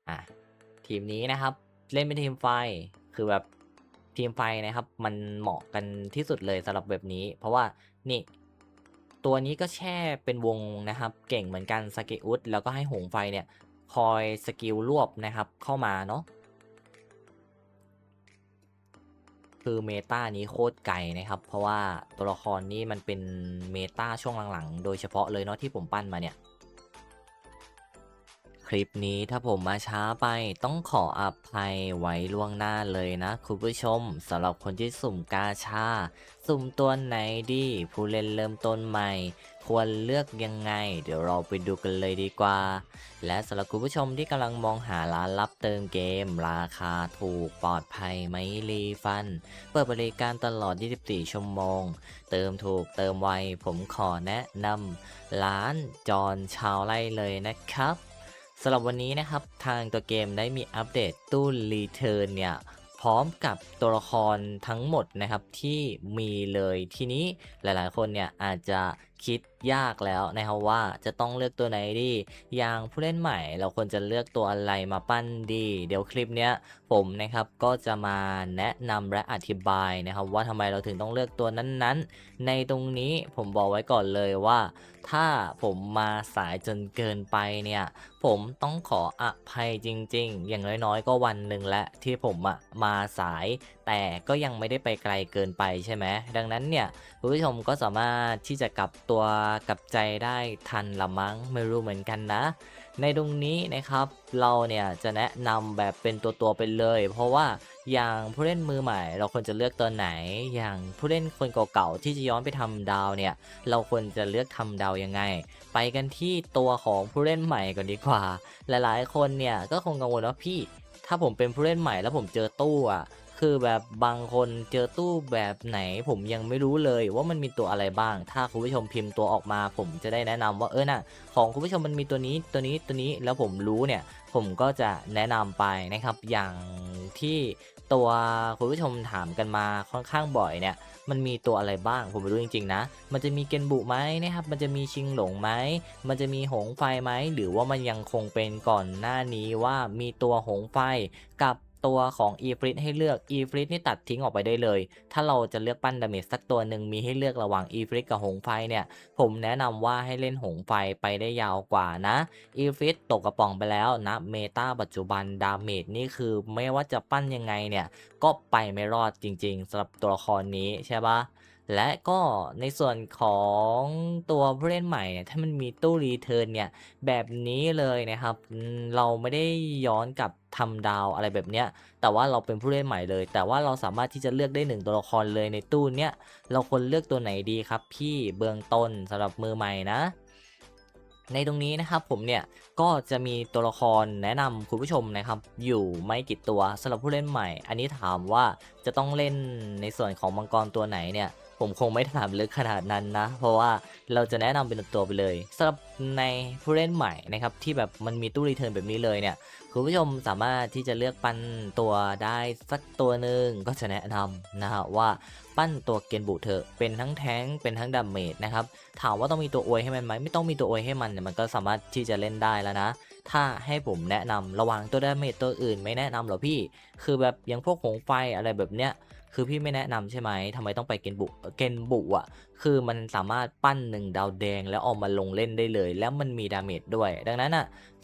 อ่ะทีมนี้นะครับเล่นเป็นทีมไฟคือแบบทีมไฟนะครับมันเหมาะกันที่สุดเลยสำหรับแบบนี้เพราะว่านี่ตัวนี้ก็แช่เป็นวงนะครับเก่งเหมือนกันสเกอุสแล้วก็ให้หงไฟเนี่ยคอยสกิลรวบนะครับเข้ามาเนาะคือเมตานี้โคตรไกลนะครับเพราะว่าตัวละครนี้มันเป็นเมตาช่วงหลังๆโดยเฉพาะเลยเนาะที่ผมปั้นมาเนี่ย คลิปนี้ถ้าผมมาช้าไปต้องขออภัยไว้ล่วงหน้าเลยนะคุณผู้ชมสำหรับคนที่สุ่มกาชาสุ่มตัวไหนดีผู้เล่นเริ่มต้นใหม่ควรเลือกยังไงเดี๋ยวเราไปดูกันเลยดีกว่าและสำหรับคุณผู้ชมที่กำลังมองหาร้านรับเติมเกมราคาถูกปลอดภัยไม่รีฟันเปิดบริการตลอด 24 ชั่วโมงเติมถูกเติมไวผมขอแนะนำร้านจอนชาวไร่เลยนะครับสำหรับวันนี้นะครับทางตัวเกมได้มีอัปเดตตู้รีเทิร์นเนี่ยพร้อมกับตัวละครทั้งหมดนะครับที่มีเลยทีนี้หลายๆคนเนี่ยอาจจะคิดยากแล้วนะครับว่าจะต้องเลือกตัวไหนดีอย่างผู้เล่นใหม่เราควรจะเลือกตัวอะไรมาปั้นดีเดี๋ยวคลิปเนี้ยผมนะครับก็จะมาแนะนำและอธิบายนะครับว่าทำไมเราถึงต้องเลือกตัวนั้นๆในตรงนี้ผมบอกไว้ก่อนเลยว่าถ้าผมมาสายจนเกินไปเนี่ยผมต้องขออภัยจริงๆอย่างน้อยๆก็วันหนึ่งแล้วที่ผมมาสายแต่ก็ยังไม่ได้ไปไกลเกินไปใช่ไหมดังนั้นเนี่ยคุณผู้ชมก็สามารถที่จะกลับตัวกลับใจได้ทันละมั้งไม่รู้เหมือนกันนะในตรงนี้นะครับเราเนี่ยจะแนะนำแบบเป็นตัวไปเลยเพราะว่าอย่างผู้เล่นมือใหม่เราควรจะเลือกตัวไหนอย่างผู้เล่นคนเก่าๆที่จะย้อนไปทำดาวเนี่ยเราควรจะเลือกทำดาวยังไงไปกันที่ตัวของผู้เล่นใหม่ก่อนดีกว่าหลายๆคนเนี่ยก็คงกังวลว่าพี่ถ้าผมเป็นผู้เล่นใหม่แล้วผมเจอตู้คือแบบบางคนเจอตู้แบบไหนผมยังไม่รู้เลยว่ามันมีตัวอะไรบ้างถ้าคุณผู้ชมพิมพ์ตัวออกมาผมจะได้แนะนำว่าน่ะของคุณผู้ชมมันมีตัวนี้ตัวนี้ตัวนี้แล้วผมรู้เนี่ยผมก็จะแนะนำไปนะครับอย่างที่ตัวคุณผู้ชมถามกันมาค่อนข้างบ่อยเนี่ยมันมีตัวอะไรบ้างผมไม่รู้จริงๆนะมันจะมีเกนบุไหมนะครับมันจะมีชิงหลงไหมมันจะมีหงไฟไหมหรือว่ามันยังคงเป็นก่อนหน้านี้ว่ามีตัวหงไฟกับตัวของอีฟริตให้เลือกอีฟริตนี่ตัดทิ้งออกไปได้เลยถ้าเราจะเลือกปั้นดาเมจสักตัวหนึ่งมีให้เลือกระหว่างอีฟริตกับหงไฟเนี่ยผมแนะนำว่าให้เล่นหงไฟไปได้ยาวกว่านะอีฟริตตกกระป๋องไปแล้วนะเมตาปัจจุบันดาเมจนี่คือไม่ว่าจะปั้นยังไงเนี่ยก็ไปไม่รอดจริงๆสำหรับตัวละครนี้ใช่ปะ และก็ในส่วนของตัวผู้เล่นใหม่เนี่ยถ้ามันมีตู้รีเทิร์นเนี่ยแบบนี้เลยนะครับเราไม่ได้ย้อนกลับทำดาวอะไรแบบเนี้ยแต่ว่าเราเป็นผู้เล่นใหม่เลยแต่ว่าเราสามารถที่จะเลือกได้1ตัวละครเลยในตู้เนี้ยเราควรเลือกตัวไหนดีครับพี่เบื้องต้นสำหรับมือใหม่นะในตรงนี้นะครับผมเนี่ยก็จะมีตัวละครแนะนำคุณผู้ชมนะครับอยู่ไม่กี่ตัวสำหรับผู้เล่นใหม่อันนี้ถามว่าจะต้องเล่นในส่วนของมังกรตัวไหนเนี่ย ผมคงไม่ถามลึกขนาดนั้นนะเพราะว่าเราจะแนะนำเป็นตัวไปเลยสำหรับในผู้เล่นใหม่นะครับที่แบบมันมีตู้รีเทิร์นแบบนี้เลยเนี่ยคุณผู้ชมสามารถที่จะเลือกปั้นตัวได้สักตัวหนึ่งก็จะแนะนำนะฮะว่าปั้นตัวเกนบุเถอะเป็นทั้งแท้งเป็นทั้งดาเมจนะครับถามว่าต้องมีตัวอวยให้มันไหมไม่ต้องมีตัวอวยให้มันเนี่ยมันก็สามารถที่จะเล่นได้แล้วนะถ้าให้ผมแนะนำระหว่างตัวดาเมจตัวอื่นไม่แนะนำหรอพี่คือแบบอย่างพวกหงไฟอะไรแบบเนี้ย คือพี่ไม่แนะนำใช่ไหมทำไมต้องไปเกนบุคือมันสามารถปั้น1ดาวแดงแล้วเอามาลงเล่นได้เลยแล้วมันมีดาเมจด้วยดังนั้น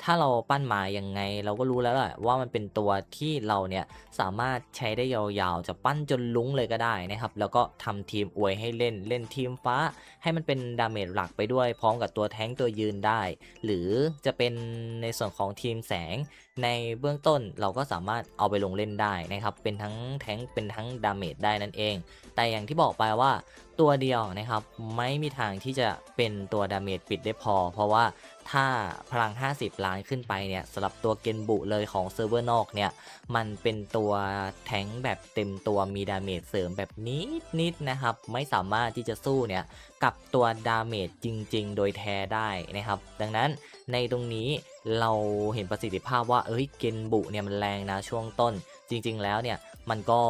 ถ้าเราปั้นมายังไงเราก็รู้แล้วแหละว่ามันเป็นตัวที่เราเนี่ยสามารถใช้ได้ยาวๆจะปั้นจนลุ้งเลยก็ได้นะครับแล้วก็ทำทีมอวยให้เล่นเล่นทีมฟ้าให้มันเป็นดาเมจหลักไปด้วยพร้อมกับตัวแท้งตัวยืนได้หรือจะเป็นในส่วนของทีมแสง ในเบื้องต้นเราก็สามารถเอาไปลงเล่นได้นะครับเป็นทั้งแท้งเป็นทั้งดาเมจได้นั่นเองแต่อย่างที่บอกไปว่าตัวเดียวนะครับไม่มีทางที่จะเป็นตัวดาเมจปิดได้พอเพราะว่าถ้าพลัง50ล้านขึ้นไปเนี่ยสำหรับตัวเกนบุเลยของเซิร์ฟเวอร์นอกเนี่ยมันเป็นตัวแท้งแบบเต็มตัวมีดาเมจเสริมแบบนิดนะครับไม่สามารถที่จะสู้เนี่ยกับตัวดาเมจจริงๆโดยแท้ได้นะครับดังนั้นในตรงนี้เราเห็นประสิทธิภาพว่าเกนบุเนี่ยมันแรงนะช่วงต้นจริงๆแล้วเนี่ยมันก็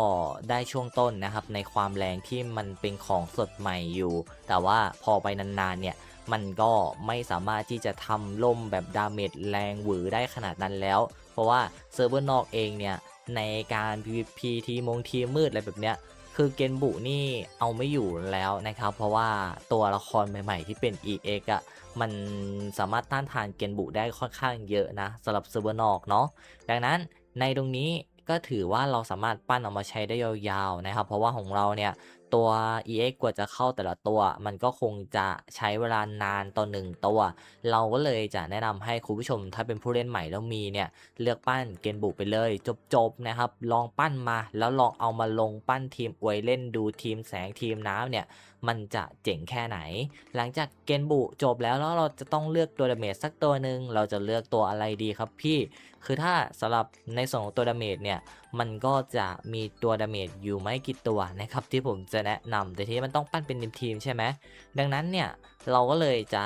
ได้ช่วงต้นนะครับในความแรงที่มันเป็นของสดใหม่อยู่แต่ว่าพอไปนานๆเนี่ย มันก็ไม่สามารถที่จะทำล่มแบบดาเมจแรงหวือได้ขนาดนั้นแล้วเพราะว่าเซิร์ฟเวอร์นอกเองเนี่ยในการ PVP ทีมืดอะไรแบบเนี้ยคือเกนบุนี่เอาไม่อยู่แล้วนะครับเพราะว่าตัวละครใหม่ๆที่เป็น EX อ่ะมันสามารถต้านทานเกนบุได้ค่อนข้างเยอะนะสำหรับเซิร์ฟเวอร์นอกเนาะดังนั้นในตรงนี้ก็ถือว่าเราสามารถปั้นออกมาใช้ได้ยาวๆนะครับเพราะว่าของเราเนี่ยตัว EX กว่าจะเข้าแต่ละตัวมันก็คงจะใช้เวลานานต่อ1ตัวเราก็เลยจะแนะนำให้คุณผู้ชมถ้าเป็นผู้เล่นใหม่แล้วมีเนี่ยเลือกปั้นเกนบุไปเลยจบๆนะครับลองปั้นมาแล้วลองเอามาลงปั้นทีมอวยเล่นดูทีมแสงทีมน้ำเนี่ยมันจะเจ๋งแค่ไหนหลังจากเกนบุจบแล้วเราจะต้องเลือกตัวดาเมจสักตัวหนึ่งเราจะเลือกตัวอะไรดีครับพี่คือถ้าสำหรับในส่วนของตัวดาเมจเนี่ยมันก็จะมีตัวดาเมจอยู่ไม่กี่ตัวนะครับที่ผมจะแนะนำแต่ที่มันต้องปั้นเป็นทีมใช่ไหมดังนั้นเนี่ยเราก็เลยจะ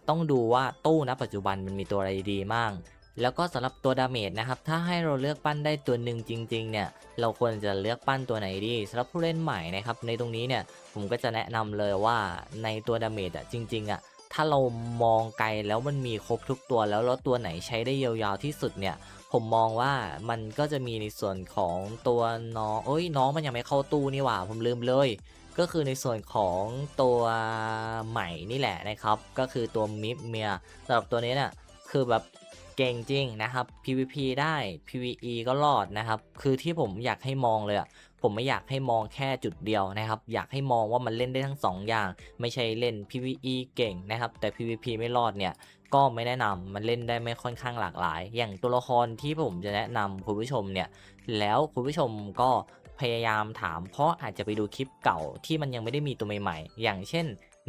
ต้องดูว่าตู้ณปัจจุบันมันมีตัวอะไรดีมั่งแล้วก็สำหรับตัวดาเมจนะครับถ้าให้เราเลือกปั้นได้ตัวหนึ่งจริงๆเนี่ยเราควรจะเลือกปั้นตัวไหนดีสำหรับผู้เล่นใหม่นะครับในตรงนี้เนี่ยผมก็จะแนะนำเลยว่าในตัวดาเมจจริงๆถ้าเรามองไกลแล้วมันมีครบทุกตัวแล้วตัวไหนใช้ได้ยาวๆที่สุดเนี่ยผมมองว่ามันก็จะมีในส่วนของตัวน้องน้องมันยังไม่เข้าตู้นี่หว่าผมลืมเลยก็คือในส่วนของตัวใหม่นี่แหละนะครับก็คือตัวมิฟเมียสำหรับตัวนี้เนี่ยคือแบบเก่งจริงนะครับ PVP ได้ PVE ก็รอดนะครับคือที่ผมอยากให้มองเลยผมไม่อยากให้มองแค่จุดเดียวนะครับอยากให้มองว่ามันเล่นได้ทั้ง2องอย่างไม่ใช่เล่น PVE เก่งนะครับแต่ PVP ไม่รอดเนี่ยก็ไม่แนะนำมันเล่นได้ไม่ค่อนข้างหลากหลายอย่างตัวละครที่ผมจะแนะนำคุณผู้ชมเนี่ยแล้วคุณผู้ชมก็พยายามถามเพราะอาจจะไปดูคลิปเก่าที่มันยังไม่ได้มีตัวใหม่ๆอย่างเช่น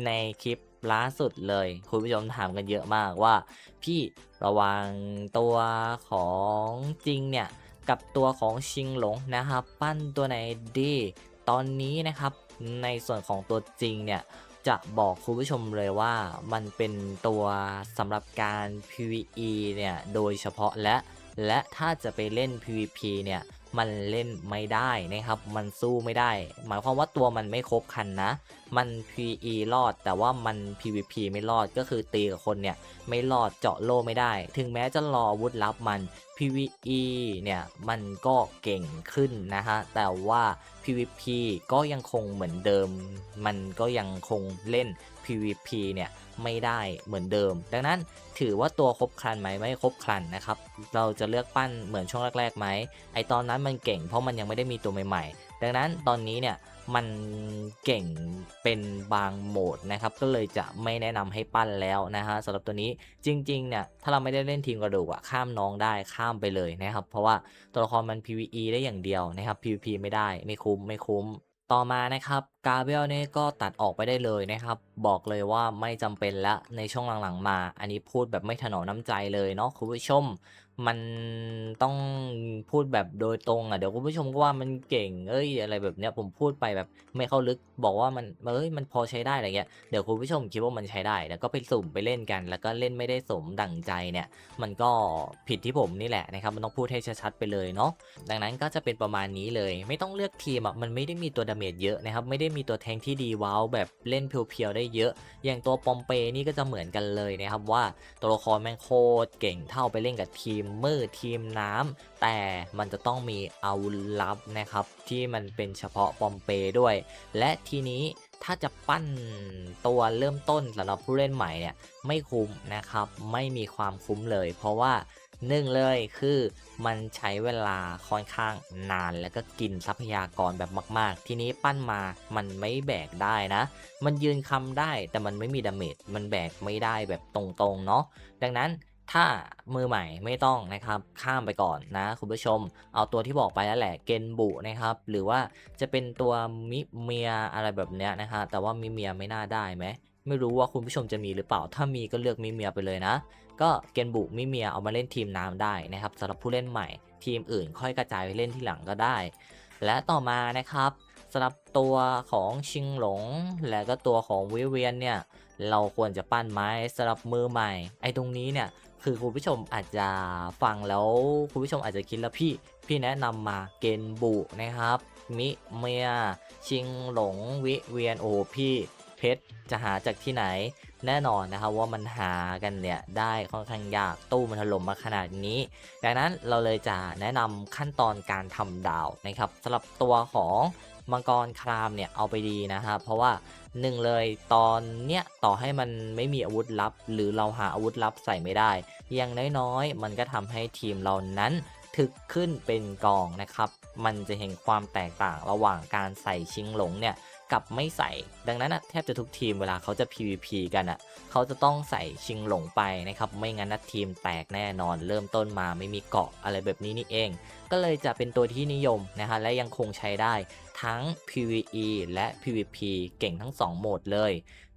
ในคลิปล่าสุดเลยคุณผู้ชมถามกันเยอะมากว่าพี่ระหว่างตัวของจริงเนี่ยกับตัวของชิงหลงนะครับปั้นตัวไหนดีตอนนี้นะครับในส่วนของตัวจริงเนี่ยจะบอกคุณผู้ชมเลยว่ามันเป็นตัวสำหรับการ PVE เนี่ยโดยเฉพาะและถ้าจะไปเล่น PVP เนี่ยมันเล่นไม่ได้นะครับมันสู้ไม่ได้หมายความว่าตัวมันไม่ครบครันนะมัน PVE รอดแต่ว่ามัน PVP ไม่รอดก็คือตีกับคนเนี่ยไม่รอดเจาะโล่ไม่ได้ถึงแม้จะรออาวุธลับมัน PVE เนี่ยมันก็เก่งขึ้นนะฮะแต่ว่า PVP ก็ยังคงเหมือนเดิมมันก็ยังคงเล่น PVP เนี่ยไม่ได้เหมือนเดิมดังนั้นถือว่าตัวครบครันไหมไม่ครบครันนะครับเราจะเลือกปั้นเหมือนช่วงแรกๆไหมไอตอนนั้นมันเก่งเพราะมันยังไม่ได้มีตัวใหม่ๆดังนั้นตอนนี้เนี่ยมันเก่งเป็นบางโหมดนะครับก็เลยจะไม่แนะนำให้ปั้นแล้วนะฮะสำหรับตัวนี้จริงๆเนี่ยถ้าเราไม่ได้เล่นทีมกระดูกข้ามน้องได้ข้ามไปเลยนะครับเพราะว่าตัวละครมัน PVE ได้อย่างเดียวนะครับ PVP ไม่ได้ไม่คุ้มต่อมานะครับกาเบรียลเนี่ยก็ตัดออกไปได้เลยนะครับบอกเลยว่าไม่จำเป็นแล้วในช่วงหลังๆมาอันนี้พูดแบบไม่ถนอมน้ำใจเลยเนาะคุณผู้ชมมันต้องพูดแบบโดยตรงเดี๋ยวคุณผู้ชมก็ว่ามันเก่งอะไรแบบเนี้ยผมพูดไปแบบไม่เข้าลึกบอกว่ามันมันพอใช้ได้อะไรเงี้ยเดี๋ยวคุณผู้ชมคิดว่ามันใช้ได้แล้วก็ไปสุ่มไปเล่นกันแล้วก็เล่นไม่ได้สมดั่งใจเนี่ยมันก็ผิดที่ผมนี่แหละนะครับมันต้องพูดให้ชัดๆไปเลยเนาะ ดังนั้นก็จะเป็นประมาณนี้เลยไม่ต้องเลือกทีมมันไม่ได้มีตัวดาเมจเยอะนะครับไม่ได้มีตัวแทงที่ดีว้าวแบบเล่นเพียวๆได้เยอะอย่างตัวปอมเปนี่ก็จะเหมือนกันเลยนะครับว่าตัวละครแม่งโคตรเก่งเท่าไปเล่นกับทีมมืดทีมน้ำแต่มันจะต้องมีอาวุธลับนะครับที่มันเป็นเฉพาะปอมเปด้วยและทีนี้ถ้าจะปั้นตัวเริ่มต้นสำหรับผู้เล่นใหม่เนี่ยไม่คุ้มนะครับไม่มีความคุ้มเลยเพราะว่า หนึ่งเลยคือมันใช้เวลาค่อนข้างนานแล้วก็กินทรัพยากรแบบมากๆทีนี้ปั้นมามันไม่แบกได้นะมันยืนคำได้แต่มันไม่มีดาเมจมันแบกไม่ได้แบบตรงๆเนาะดังนั้นถ้ามือใหม่ไม่ต้องนะครับข้ามไปก่อนนะคุณผู้ชมเอาตัวที่บอกไปแล้วแหละเกนบุนะครับหรือว่าจะเป็นตัวมิเมียอะไรแบบเนี้ยนะฮะแต่ว่ามิเมียไม่น่าได้ไหมไม่รู้ว่าคุณผู้ชมจะมีหรือเปล่าถ้ามีก็เลือกมิเมียไปเลยนะ ก็เกนบุมิเมียเอามาเล่นทีมน้ำได้นะครับสำหรับผู้เล่นใหม่ทีมอื่นค่อยกระจายไปเล่นที่หลังก็ได้และต่อมานะครับสำหรับตัวของชิงหลงและก็ตัวของวิเวียนเนี่ยเราควรจะปั้นไม้สำหรับมือใหม่ไอ้ตรงนี้เนี่ยคือคุณผู้ชมอาจจะฟังแล้วคุณผู้ชมอาจจะคิดแล้วพี่แนะนำมาเกนบุนะครับมิเมียชิงหลงวิเวียนโอ้พี่เพชรจะหาจากที่ไหน แน่นอนนะครับว่ามันหากันเนี่ยได้ค่อนข้างยากตู้มันถล่มมาขนาดนี้ดังนั้นเราเลยจะแนะนำขั้นตอนการทำดาวนะครับสำหรับตัวของมังกรครามเนี่ยเอาไปดีนะครับเพราะว่าหนึ่งเลยตอนเนี้ยต่อให้มันไม่มีอาวุธลับหรือเราหาอาวุธลับใส่ไม่ได้อย่างน้อยๆมันก็ทำให้ทีมเรานั้นถึกขึ้นเป็นกองนะครับมันจะเห็นความแตกต่างระหว่างการใส่ชิงหลงเนี่ยกับไม่ใส่ดังนั้นแทบจะทุกทีมเวลาเขาจะ PVP กันเขาจะต้องใส่ชิงหลงไปนะครับไม่งั้นทีมแตกแน่นอนเริ่มต้นมาไม่มีเกาะอะไรแบบนี้นี่เองก็เลยจะเป็นตัวที่นิยมนะฮะและยังคงใช้ได้ทั้ง PVE และ PVP เก่งทั้ง2โหมดเลย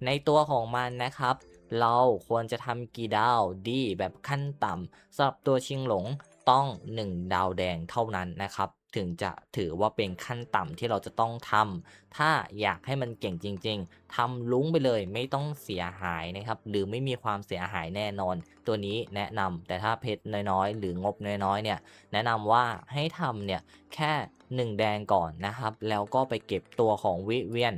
ในตัวของมันนะครับเราควรจะทำกี่ดาวดีแบบขั้นต่ำสำหรับตัวชิงหลงต้อง1ดาวแดงเท่านั้นนะครับถึงจะถือว่าเป็นขั้นต่ำที่เราจะต้องทำถ้าอยากให้มันเก่งจริงๆทำลุ้งไปเลยไม่ต้องเสียหายนะครับหรือไม่มีความเสียหายแน่นอนตัวนี้แนะนำแต่ถ้าเพชรน้อยๆหรืองบน้อยๆเนี่ยแนะนำว่าให้ทำเนี่ยแค่1แดงก่อนนะครับแล้วก็ไปเก็บตัวของวิเวียน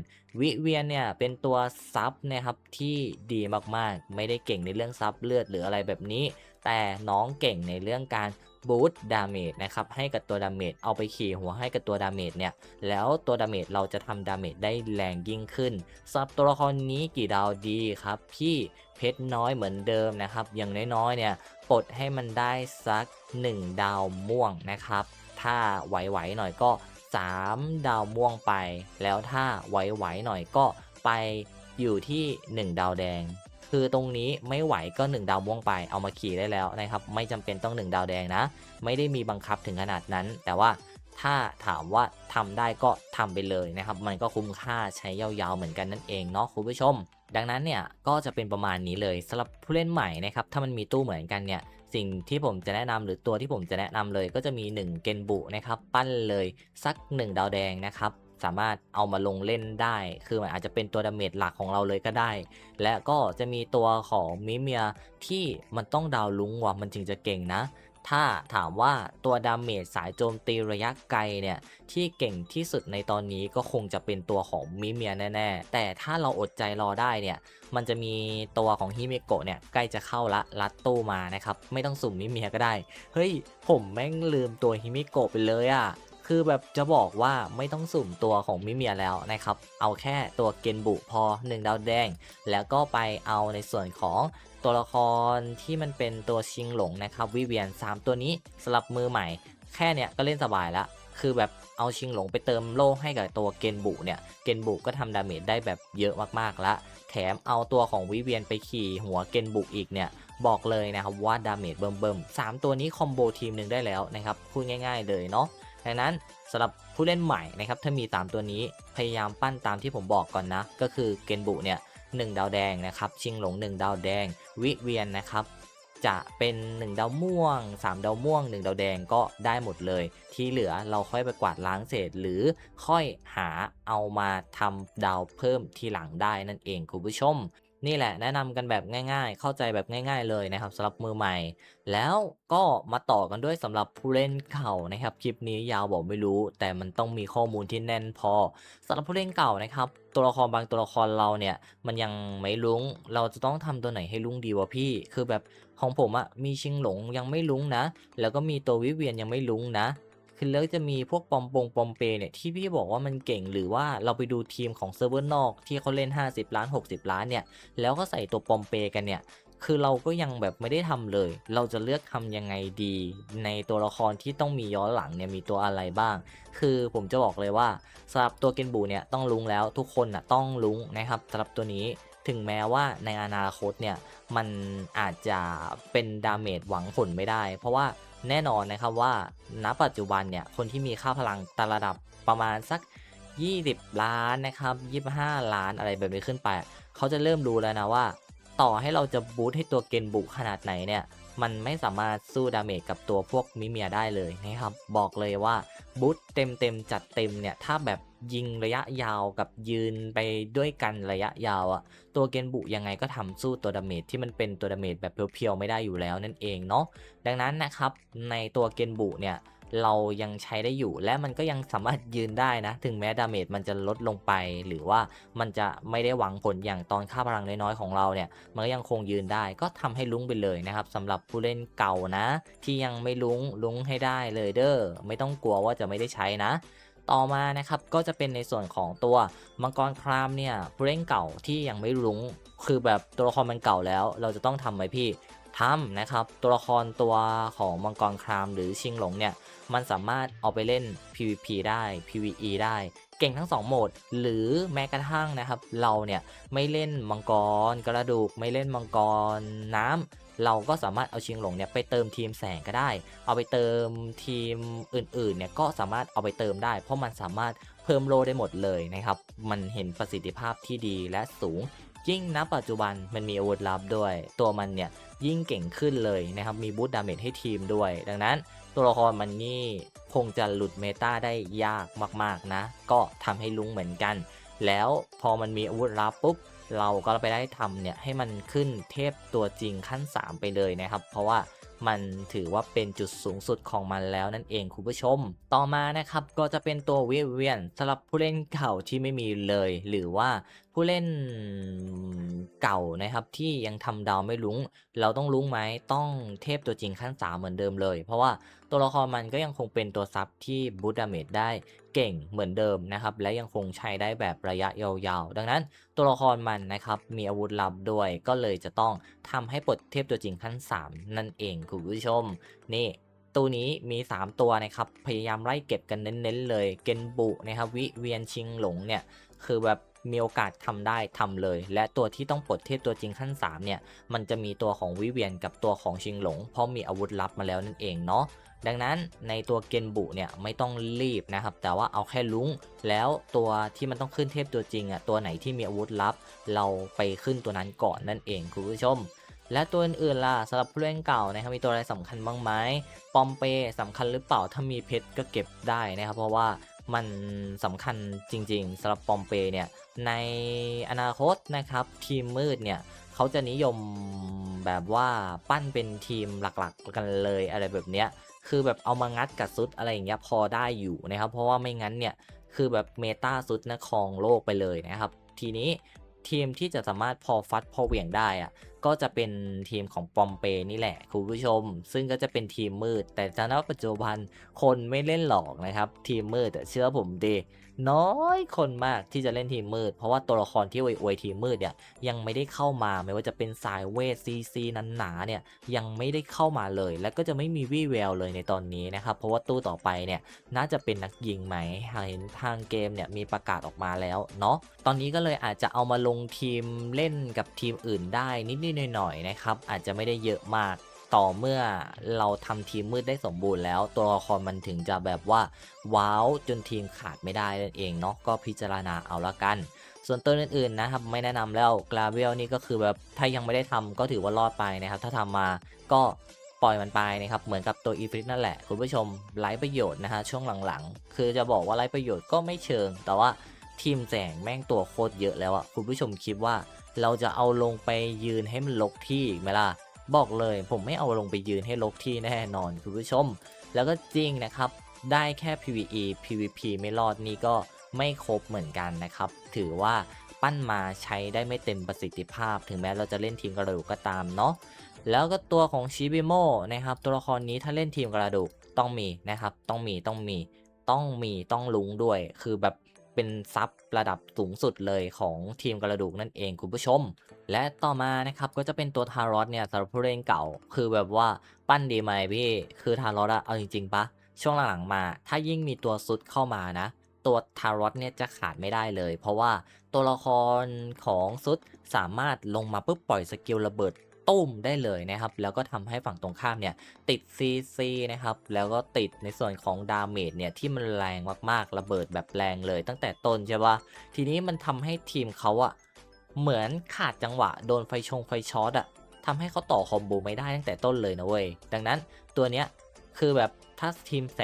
เนี่ยเป็นตัวซับนะครับที่ดีมากๆไม่ได้เก่งในเรื่องซับเลือดหรืออะไรแบบนี้แต่น้องเก่งในเรื่องการบูสต์ดาเมจนะครับให้กับตัวดาเมจเอาไปขี่หัวให้กับตัวดาเมจเนี่ยแล้วตัวดาเมจเราจะทำดาเมจได้แรงยิ่งขึ้นสำหรับตัวละครนี้กี่ดาวดีครับพี่เพชรน้อยเหมือนเดิมนะครับอย่างน้อยๆเนี่ยปลดให้มันได้สัก1ดาวม่วงนะครับถ้าไหวๆหน่อยก็3ดาวม่วงไปแล้วถ้าไหวๆหน่อยก็ไปอยู่ที่1ดาวแดงคือตรงนี้ไม่ไหวก็1ดาวม่วงไปเอามาขี่ได้แล้วนะครับไม่จำเป็นต้อง1ดาวแดงนะไม่ได้มีบังคับถึงขนาดนั้นแต่ว่าถ้าถามว่าทำได้ก็ทำไปเลยนะครับมันก็คุ้มค่าใช้ยาวๆเหมือนกันนั่นเองเนาะคุณผู้ชมดังนั้นเนี่ยก็จะเป็นประมาณนี้เลยสำหรับผู้เล่นใหม่นะครับถ้ามันมีตู้เหมือนกันเนี่ยสิ่งที่ผมจะแนะนำหรือตัวที่ผมจะแนะนำเลยก็จะมี1เกนบุนะครับปั้นเลยสัก1ดาวแดงนะครับสามารถเอามาลงเล่นได้คือมันอาจจะเป็นตัวดาเมจหลักของเราเลยก็ได้และก็จะมีตัวของมิเมียที่มันต้องดาวลุงว่ะมันจึงจะเก่งนะถ้าถามว่าตัวดาเมจสายโจมตีระยะไกลเนี่ยที่เก่งที่สุดในตอนนี้ก็คงจะเป็นตัวของมิเมียแน่ๆแต่ถ้าเราอดใจรอได้เนี่ยมันจะมีตัวของฮิเมโกะเนี่ยใกล้จะเข้าละลัดตู้มานะครับไม่ต้องสุ่มมิเมียก็ได้เฮ้ยผมแม่งลืมตัวฮิเมโกะไปเลยอ่ะคือแบบจะบอกว่าไม่ต้องสุ่มตัวของมิเมียแล้วนะครับเอาแค่ตัวเกนบุพอ1ดาวแดงแล้วก็ไปเอาในส่วนของตัวละครที่มันเป็นตัวชิงหลงนะครับวิเวียน3ตัวนี้สำหรับมือใหม่แค่เนี้ยก็เล่นสบายละคือแบบเอาชิงหลงไปเติมโล่ให้กับตัวเกนบุเนี่ยเกนบุก็ทำดาเมจได้แบบเยอะมากๆละแถมเอาตัวของวิเวียนไปขี่หัวเกนบุอีกเนี่ยบอกเลยนะครับว่าดาเมจเบิ่มๆ3ตัวนี้คอมโบทีมหนึ่งได้แล้วนะครับพูดง่ายๆเลยเนาะดังนั้นสำหรับผู้เล่นใหม่นะครับถ้ามี3ตัวนี้พยายามปั้นตามที่ผมบอกก่อนนะก็คือเกนบุเนี่ย1ดาวแดงนะครับชิงหลง1ดาวแดงวิเวียนนะครับจะเป็น1ดาวม่วง3ดาวม่วง1ดาวแดงก็ได้หมดเลยที่เหลือเราค่อยไปกวาดล้างเศษหรือค่อยหาเอามาทำดาวเพิ่มทีหลังได้นั่นเองคุณผู้ชมนี่แหละแนะนำกันแบบง่ายๆเข้าใจแบบง่ายๆเลยนะครับสำหรับมือใหม่แล้วก็มาต่อกันด้วยสำหรับผู้เล่นเก่านะครับคลิปนี้ยาวบอกไม่รู้แต่มันต้องมีข้อมูลที่แน่นพอสำหรับผู้เล่นเก่านะครับตัวละครบางตัวละครเราเนี่ยมันยังไม่ลุ้งเราจะต้องทำตัวไหนให้ลุ้งดีวะพี่คือแบบของผมมีชิงหลงยังไม่ลุ้งนะแล้วก็มีตัววิเวียนยังไม่ลุ้งนะคือแล้วจะมีพวกปอมเปเนี่ยที่พี่บอกว่ามันเก่งหรือว่าเราไปดูทีมของเซิร์ฟเวอร์นอกที่เขาเล่น50ล้าน60ล้านเนี่ยแล้วก็ใส่ตัวปอมเปกันเนี่ยคือเราก็ยังแบบไม่ได้ทำเลยเราจะเลือกทำยังไงดีในตัวละครที่ต้องมีย้อนหลังเนี่ยมีตัวอะไรบ้างคือผมจะบอกเลยว่าสำหรับตัวเกนบูเนี่ยต้องลุ้งแล้วทุกคนต้องลุ้งนะครับสำหรับตัวนี้ถึงแม้ว่าในอนาคตเนี่ยมันอาจจะเป็นดาเมจหวังผลไม่ได้เพราะว่าแน่นอนนะครับว่าณปัจจุบันเนี่ยคนที่มีค่าพลังแต่ระดับประมาณสัก20ล้านนะครับ25ล้านอะไรแบบนี้ขึ้นไปเขาจะเริ่มรู้แล้วนะว่าต่อให้เราจะบูทให้ตัวเกนบุขนาดไหนเนี่ยมันไม่สามารถสู้ดาเมจกับตัวพวกมิเมียได้เลยนะครับบอกเลยว่าบูทเต็มจัดเต็มเนี่ยถ้าแบบยิงระยะยาวกับยืนไปด้วยกันระยะยาวตัวเกนบุยังไงก็ทำสู้ตัวดาเมจที่มันเป็นตัวดาเมจแบบเพียวๆไม่ได้อยู่แล้วนั่นเองเนาะดังนั้นนะครับในตัวเกนบุเนี่ย เรายังใช้ได้อยู่และมันก็ยังสามารถยืนได้นะถึงแม้ดาเมจมันจะลดลงไปหรือว่ามันจะไม่ได้หวังผลอย่างตอนค่าพลังน้อยๆของเราเนี่ยมันก็ยังคงยืนได้ก็ทำให้ลุ้งไปเลยนะครับสำหรับผู้เล่นเก่านะที่ยังไม่ลุ้งให้ได้เลยเด้อไม่ต้องกลัวว่าจะไม่ได้ใช้นะต่อมานะครับก็จะเป็นในส่วนของตัวมังกรครามเนี่ยผู้เล่นเก่าที่ยังไม่ลุ้งคือแบบตัวละครมันเก่าแล้วเราจะต้องทำไหมพี่ทำนะครับตัวละครตัวของมังกรครามหรือชิงหลงเนี่ยมันสามารถเอาไปเล่น PVP ได้ PVE ได้เก่งทั้ง2โหมดหรือแม้กระทั่งนะครับเราเนี่ยไม่เล่นมังกรกระดูกไม่เล่นมังกรน้ำเราก็สามารถเอาชิงหลงเนี่ยไปเติมทีมแสงก็ได้เอาไปเติมทีมอื่นๆเนี่ยก็สามารถเอาไปเติมได้เพราะมันสามารถเพิ่มโลได้หมดเลยนะครับมันเห็นประสิทธิภาพที่ดีและสูงยิ่งณปัจจุบันมันมีอาวุธลับด้วยตัวมันเนี่ยยิ่งเก่งขึ้นเลยนะครับมีบูสต์ดาเมจให้ทีมด้วยดังนั้นตัวละครมันนี่คงจะหลุดเมตาได้ยากมากๆนะก็ทำให้ลุ้งเหมือนกันแล้วพอมันมีอาวุธลับปุ๊บเราก็ไปได้ทำเนี่ยให้มันขึ้นเทพตัวจริงขั้น3ไปเลยนะครับเพราะว่ามันถือว่าเป็นจุดสูงสุดของมันแล้วนั่นเองคุณผู้ชมต่อมานะครับก็จะเป็นตัววิเวียนสำหรับผู้เล่นเก่าที่ไม่มีเลยหรือว่าผู้เล่นเก่านะครับที่ยังทำดาวไม่ลุ้งเราต้องลุ้งไหมต้องเทพตัวจริงขั้น3เหมือนเดิมเลยเพราะว่าตัวละครมันก็ยังคงเป็นตัวซับที่บูสต์ดาเมจได้เก่งเหมือนเดิมนะครับและยังคงใช้ได้แบบระยะยาวๆดังนั้นตัวละครมันนะครับมีอาวุธลับด้วยก็เลยจะต้องทำให้ปลดเทพตัวจริงขั้น3นั่นเองคุณผู้ชมนี่ตัวนี้มี3ตัวนะครับพยายามไล่เก็บกันเน้นๆเลยเกนบุนะครับวิเวียนชิงหลงเนี่ยคือแบบมีโอกาสทำได้ทำเลยและตัวที่ต้องปลดเทพตัวจริงขั้น3เนี่ยมันจะมีตัวของวิเวียนกับตัวของชิงหลงเพราะมีอาวุธลับมาแล้วนั่นเองเนาะดังนั้นในตัวเกนบุเนี่ยไม่ต้องรีบนะครับแต่ว่าเอาแค่ลุ้งแล้วตัวที่มันต้องขึ้นเทพตัวจริงอ่ะตัวไหนที่มีอาวุธลับเราไปขึ้นตัวนั้นก่อนนั่นเองคุณผู้ชมและตัวอื่นๆล่ะสำหรับผู้เล่นเก่านะครับมีตัวอะไรสำคัญบ้างไหมปอมเปสำคัญหรือเปล่าถ้ามีเพชรก็เก็บได้นะครับเพราะว่ามันสำคัญจริงๆสำหรับปอมเปเนี่ยในอนาคตนะครับทีมมืดเนี่ยเขาจะนิยมแบบว่าปั้นเป็นทีมหลักๆกันเลยอะไรแบบเนี้ยคือแบบเอามางัดกับซุดอะไรอย่างเงี้ยพอได้อยู่นะครับเพราะว่าไม่งั้นเนี่ยคือแบบเมตาซุดนะครองโลกไปเลยนะครับทีนี้ทีมที่จะสามารถพอฟัดพอเหวี่ยงได้อะก็จะเป็นทีมของปอมเปนี่แหละคุณผู้ชมซึ่งก็จะเป็นทีมมืดแต่ณปัจจุบันคนไม่เล่นหรอกนะครับทีมมืดแต่เชื่อผมดิน้อยคนมากที่จะเล่นทีมมืดเพราะว่าตัวละครที่อวยทีมมืดเนี่ยยังไม่ได้เข้ามาไม่ว่าจะเป็นสายเวทซีนั้นหนาเนี่ยยังไม่ได้เข้ามาเลยและก็จะไม่มีวี่แววเลยในตอนนี้นะครับเพราะว่าตู้ต่อไปเนี่ยน่าจะเป็นนักยิงไหมเห็นทางเกมเนี่ยมีประกาศออกมาแล้วเนาะตอนนี้ก็เลยอาจจะเอามาลงทีมเล่นกับทีมอื่นได้นิดๆหน่อยๆนะครับอาจจะไม่ได้เยอะมากต่อเมื่อเราทำทีมมืดได้สมบูรณ์แล้วตัวละครมันถึงจะแบบว่าว้าวจนทีมขาดไม่ได้นั่นเองเนาะก็พิจารณาเอาละกันส่วนตัวอื่นๆนะครับไม่แนะนำแล้วกราเวลนี่ก็คือแบบถ้ายังไม่ได้ทำก็ถือว่ารอดไปนะครับถ้าทำมาก็ปล่อยมันไปนะครับเหมือนกับตัวอีฟริกนั่นแหละคุณผู้ชมไร้ประโยชน์นะฮะช่วงหลังๆคือจะบอกว่าไร้ประโยชน์ก็ไม่เชิงแต่ว่าทีมแสงแม่งตัวโคตรเยอะแล้วอะคุณผู้ชมคิดว่าเราจะเอาลงไปยืนให้มันลกที่อีกไหมล่ะบอกเลยผมไม่เอาลงไปยืนให้ลกที่แน่นอนคุณผู้ชมแล้วก็จริงนะครับได้แค่ PVE PVP ไม่รอดนี่ก็ไม่ครบเหมือนกันนะครับถือว่าปั้นมาใช้ได้ไม่เต็มประสิทธิภาพถึงแม้เราจะเล่นทีมกระดูกก็ตามเนาะแล้วก็ตัวของชิบิโมนะครับตัวละครนี้ถ้าเล่นทีมกระดูกต้องมีนะครับต้องลุงด้วยคือแบบเป็นซับระดับสูงสุดเลยของทีมกระดูกนั่นเองคุณผู้ชมและต่อมานะครับก็จะเป็นตัวทารอสเนี่ยสำหรับผู้เล่นเก่าคือแบบว่าปั้นดีไหมพี่คือทารอสอะเอาจริงๆปะช่วงหลังๆมาถ้ายิ่งมีตัวซุดเข้ามานะตัวทารอสเนี่ยจะขาดไม่ได้เลยเพราะว่าตัวละครของซุดสามารถลงมาปุ๊บปล่อยสกิลระเบิดตุ้มได้เลยนะครับแล้วก็ทำให้ฝั่งตรงข้ามเนี่ยติด CC นะครับแล้วก็ติดในส่วนของดาเมจเนี่ยที่มันแรงมากๆระเบิดแบบแรงเลยตั้งแต่ต้นใช่ปะทีนี้มันทำให้ทีมเขาอะเหมือนขาดจังหวะโดนไฟช็อตอะทำให้เขาต่อคอมโบไม่ได้ตั้งแต่ต้นเลยนะเว้ยดังนั้นตัวเนี้ยคือแบบถ้าทีมแส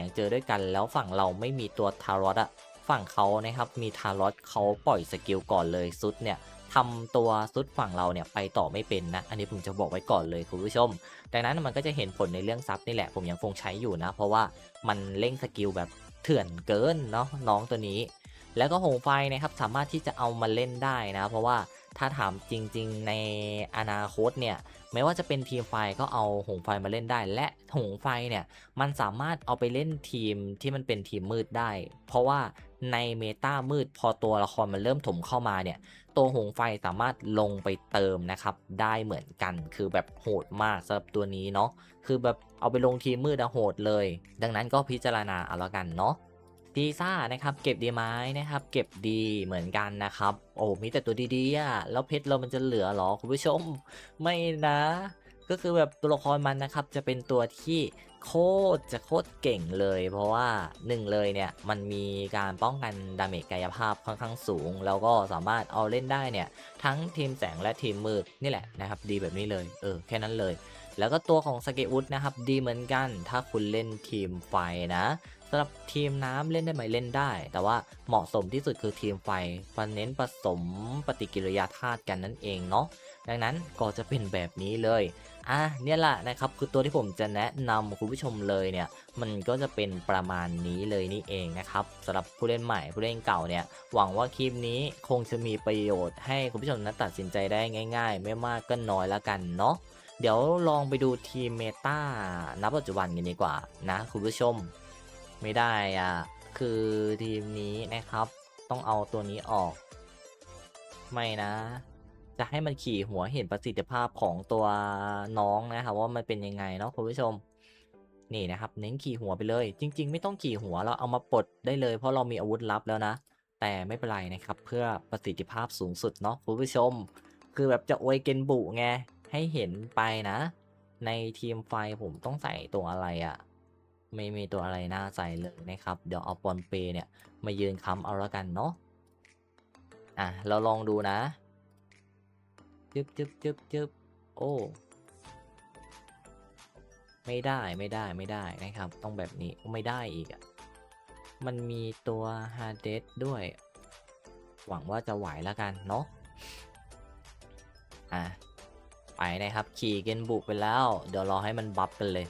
งเจอด้วยกันแล้วฝั่งเราไม่มีตัวทารอสอะฝั่งเขานะครับมีทารอสเขาปล่อยสกิลก่อนเลยซุดเนี่ยท ทำตัวซุดฝั่งเราเนี่ยไปต่อไม่เป็นนะอันนี้ผมจะบอกไว้ก่อนเลยคุณผู้ชมดังนั้นมันก็จะเห็นผลในเรื่องซับนี่แหละผมยังคงใช้อยู่นะเพราะว่ามันเร่งสกิลแบบเถื่อนเกินเนาะน้องตัวนี้แล้วก็หงไฟนะครับสามารถที่จะเอามาเล่นได้นะเพราะว่าถ้าถามจริงๆในอนาคตเนี่ยไม่ว่าจะเป็นทีมไฟก็เอาหงไฟมาเล่นได้และหงไฟเนี่ยมันสามารถเอาไปเล่นทีมที่มันเป็นทีมมืดได้เพราะว่าในเมตามืดพอตัวละครมันเริ่มถมเข้ามาเนี่ยตัวหงไฟสามารถลงไปเติมนะครับได้เหมือนกันคือแบบโหดมากสำหรับตัวนี้เนาะคือแบบเอาไปลงทีมมืดอะโหดเลยดังนั้นก็พิจารณาเอาละกันเนาะ ดีซ่านะครับเก็บดีไหมนะครับเก็บดีเหมือนกันนะครับโอ้มีแต่ตัวดีๆอ่ะแล้วเพชรเรามันจะเหลือหรอคุณผู้ชมไม่นะก็คือแบบตัวละครมันนะครับจะเป็นตัวที่โคโคตรเก่งเลยเพราะว่าหนึ่งเลยเนี่ยมันมีการป้องกันดาเมจกายภาพค่อนข้างสูงแล้วก็สามารถเอาเล่นได้เนี่ยทั้งทีมแสงและทีมมืดนี่แหละนะครับดีแบบนี้เลยแค่นั้นเลยแล้วก็ตัวของสเกอุดนะครับดีเหมือนกันถ้าคุณเล่นทีมไฟนะ สำหรับทีมน้ำเล่นได้ไหมเล่นได้แต่ว่าเหมาะสมที่สุดคือทีมไฟเน้นผสมปฏิกิริยาธาตุกันนั่นเองเนาะดังนั้นก็จะเป็นแบบนี้เลยเนี่ยแหละนะครับคือตัวที่ผมจะแนะนำคุณผู้ชมเลยเนี่ยมันก็จะเป็นประมาณนี้เลยนี่เองนะครับสำหรับผู้เล่นใหม่ผู้เล่นเก่าเนี่ยหวังว่าคลิปนี้คงจะมีประโยชน์ให้คุณผู้ชมนั้นตัดสินใจได้ง่ายๆไม่มากก็น้อยแล้วกันเนาะเดี๋ยวลองไปดูทีมเมตาณปัจจุบันกันดีกว่านะคุณผู้ชม ไม่ได้อ่ะคือทีมนี้นะครับต้องเอาตัวนี้ออกไม่นะจะให้มันขี่หัวเห็นประสิทธิภาพของตัวน้องนะครับว่ามันเป็นยังไงเนาะคุณผู้ชมนี่นะครับเน้นขี่หัวไปเลยจริงๆไม่ต้องขี่หัวเราเอามาปลดได้เลยเพราะเรามีอาวุธลับแล้วนะแต่ไม่เป็นไรนะครับเพื่อประสิทธิภาพสูงสุดเนาะคุณผู้ชมคือแบบจะอวยเกนบุไงให้เห็นไปนะในทีมไฟผมต้องใส่ตัวอะไรอะ ไม่มีตัวอะไรน่าใส่เลยนะครับเดี๋ยวเอาปอนเปเนี่ยมายืนค้ำเอาละกันเนาะเราลองดูนะจึ๊บโอ้ไม่ได้นะครับต้องแบบนี้ไม่ได้อีกอ่ะมันมีตัวฮาเดสด้วยหวังว่าจะไหวแล้วกันเนาะอ่ะไปนะครับขี่เกนบุกไปแล้วเดี๋ยวรอให้มันบัฟกันเลย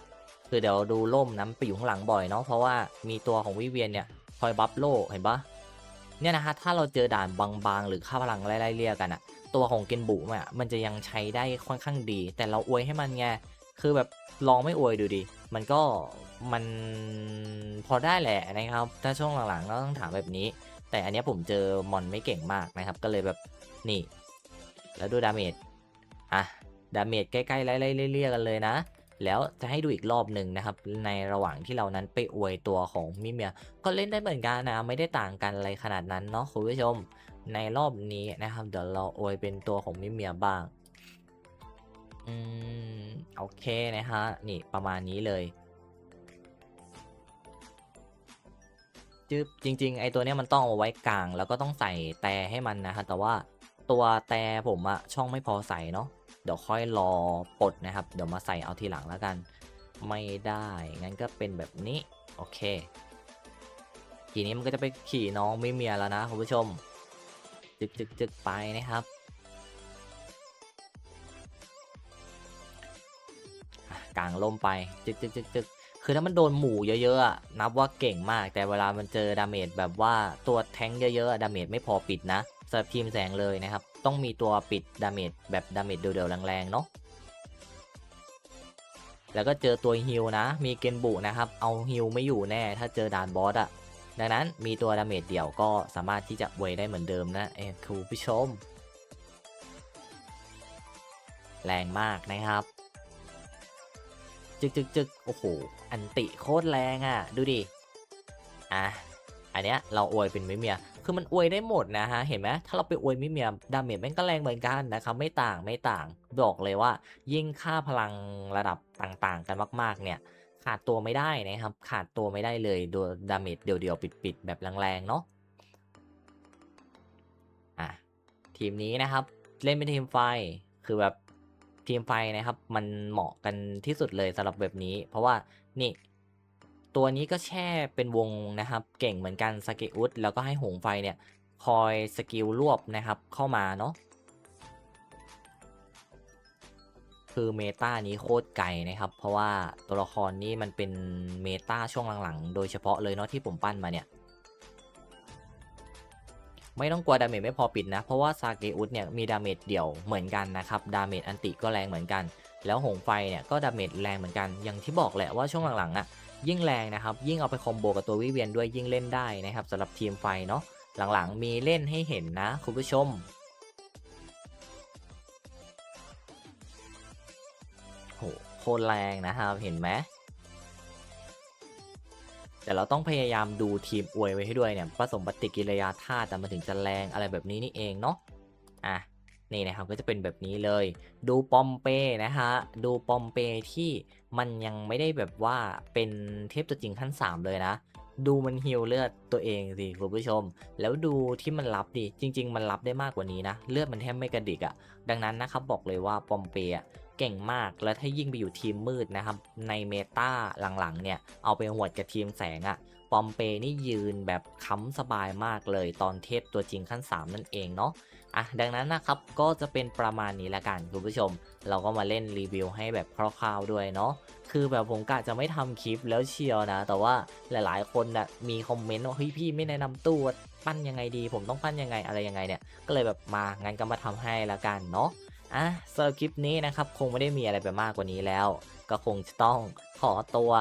คือเดี๋ยวดูล่มน้ำไปอยู่ข้างหลังบ่อยเนาะเพราะว่ามีตัวของวิเวียนเนี่ยคอยบัฟโล่เห็นปะ เนี่ยนะฮะถ้าเราเจอด่านบางๆหรือค่าพลังไล่ๆเลี่ยกันอะตัวของเกนบุอะมันจะยังใช้ได้ค่อนข้างดีแต่เราอวยให้มันไงคือแบบลองไม่อวยดูดิมันก็มันพอได้แหละนะครับถ้าช่วงหลังๆก็ต้องถามแบบนี้แต่อันเนี้ยผมเจอมอนไม่เก่งมากนะครับก็เลยแบบนี่แล้วดูดาเมจอ่ะดาเมจใกล้ๆไล่ๆเลี่ยๆกันเลยนะแล้วจะให้ดูอีกรอบหนึ่งนะครับในระหว่างที่เรานั้นไปอวยตัวของมิเมีย ก็เล่นได้เหมือนกันนะไม่ได้ต่างกันอะไรขนาดนั้นเนาะคุณผู้ชมในรอบนี้นะครับเดี๋ยวเราโอยเป็นตัวของมิเมียบ้างอืมโอเคนะฮะนี่ประมาณนี้เลยจึ๊บจริงๆไอตัวเนี้ยมันต้องเอาไว้กลางแล้วก็ต้องใส่แต่ให้มันนะฮะแต่ว่าตัวแต่ผมอะช่องไม่พอใส่เนาะเดี๋ยวค่อยรอปลดนะครับเดี๋ยวมาใส่เอาทีหลังแล้วกันไม่ได้งั้นก็เป็นแบบนี้โอเค ทีนี้มันก็จะไปขี่น้องมิเมียแล้วนะคุณผู้ชมจึกไปนะครับกลางลมไปจึกคือถ้ามันโดนหมู่เยอะๆอะนับว่าเก่งมากแต่เวลามันเจอดาเมจแบบว่าตัวแท้งเยอะๆดาเมจไม่พอปิดนะสำหรับทีมแสงเลยนะครับต้องมีตัวปิดดาเมจแบบดาเมจเดียวๆแรงๆเนาะแล้วก็เจอตัวฮิลนะมีเกนบุนะครับเอาฮิลไม่อยู่แน่ถ้าเจอด่านบอสอะดังนั้นมีตัวดาเมจเดี่ยวก็สามารถที่จะเวยได้เหมือนเดิมนะคุณผู้ชม แรงมากนะครับโอ้โหอันติโคตรแรงอ่ะดูดิอ่ะอันเนี้ยเราอวยเป็นมิเมียคือมันอวยได้หมดนะฮะเห็นไหมถ้าเราไปอวยมิเมียดาเมจแม่งก็แรงเหมือนกันนะครับไม่ต่างบอกเลยว่ายิ่งค่าพลังระดับต่างๆกันมากๆเนี่ยขาดตัวไม่ได้นะครับขาดตัวไม่ได้เลยโดยดาเมจเดียวๆปิดๆแบบแรงๆเนาะอ่ะ ทีมนี้นะครับเล่นเป็นทีมไฟคือแบบทีมไฟนะครับมันเหมาะกันที่สุดเลยสำหรับแบบนี้เพราะว่านี่ตัวนี้ก็แช่เป็นวงนะครับเก่งเหมือนกันสเกอุดแล้วก็ให้หงไฟเนี่ยคอยสกิลรวบนะครับเข้ามาเนาะ คือเมตานี้โคตรไกลนะครับเพราะว่าตัวละครนี้มันเป็นเมตาช่วงหลังๆโดยเฉพาะเลยเนาะที่ผมปั้นมาเนี่ยไม่ต้องกลัวดาเมจไม่พอปิดนะเพราะว่าซาเกอุสเนี่ยมีดาเมจเดี่ยวเหมือนกันนะครับดาเมจอันติก็แรงเหมือนกันแล้วหงไฟเนี่ยก็ดาเมจแรงเหมือนกันอย่างที่บอกแหละว่าช่วงหลังๆอ่ะยิ่งแรงนะครับยิ่งเอาไปคอมโบกับตัววิเวียนด้วยยิ่งเล่นได้นะครับสำหรับทีมไฟเนาะหลังๆมีเล่นให้เห็นนะคุณผู้ชมโหโคตรแรงนะครับเห็นไหม แต่เราต้องพยายามดูทีมอวยไว้ให้ด้วยเนี่ยผสมปฏิกิริยาธาตุแต่มันถึงจะแรงอะไรแบบนี้นี่เองเนาะอ่ะนี่นะครับก็จะเป็นแบบนี้เลยดูปอมเปนะฮะดูปอมเปที่มันยังไม่ได้แบบว่าเป็นเทพตัวจริงขั้น3เลยนะดูมันฮีลเลือดตัวเองสิคุณผู้ชมแล้วดูที่มันรับดิจริงๆมันรับได้มากกว่านี้นะเลือดมันแทบไม่กระดิกอะ่ะดังนั้นนะครับบอกเลยว่าปอมเปอะเก่งมากแล้วถ้ายิ่งไปอยู่ทีมมืดนะครับในเมตาหลังๆเนี่ยเอาไปหวดกับทีมแสงอะปอมเปนี่ยืนแบบค้ำสบายมากเลยตอนเทพตัวจริงขั้น3นั่นเองเนาะอ่ะดังนั้นนะครับก็จะเป็นประมาณนี้ละกันคุณผู้ชมเราก็มาเล่นรีวิวให้แบบคร่าวๆด้วยเนาะคือแบบผมกะจะไม่ทำคลิปแล้วเชียวนะแต่ว่าหลายๆคนนะมีคอมเมนต์ว่าเฮ้ยพี่ไม่แนะนำตู้ปั้นยังไงดีผมต้องปั้นยังไงอะไรยังไงเนี่ยก็เลยแบบมางั้นก็มาทำให้ละกันเนาะ อ่ะสำหรับคลิปนี้นะครับคงไม่ได้มีอะไรไปมากกว่านี้แล้วก็คงจะต้องขอตัว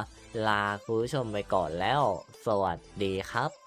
ลาคุณผู้ชมไปก่อนแล้วสวัสดีครับ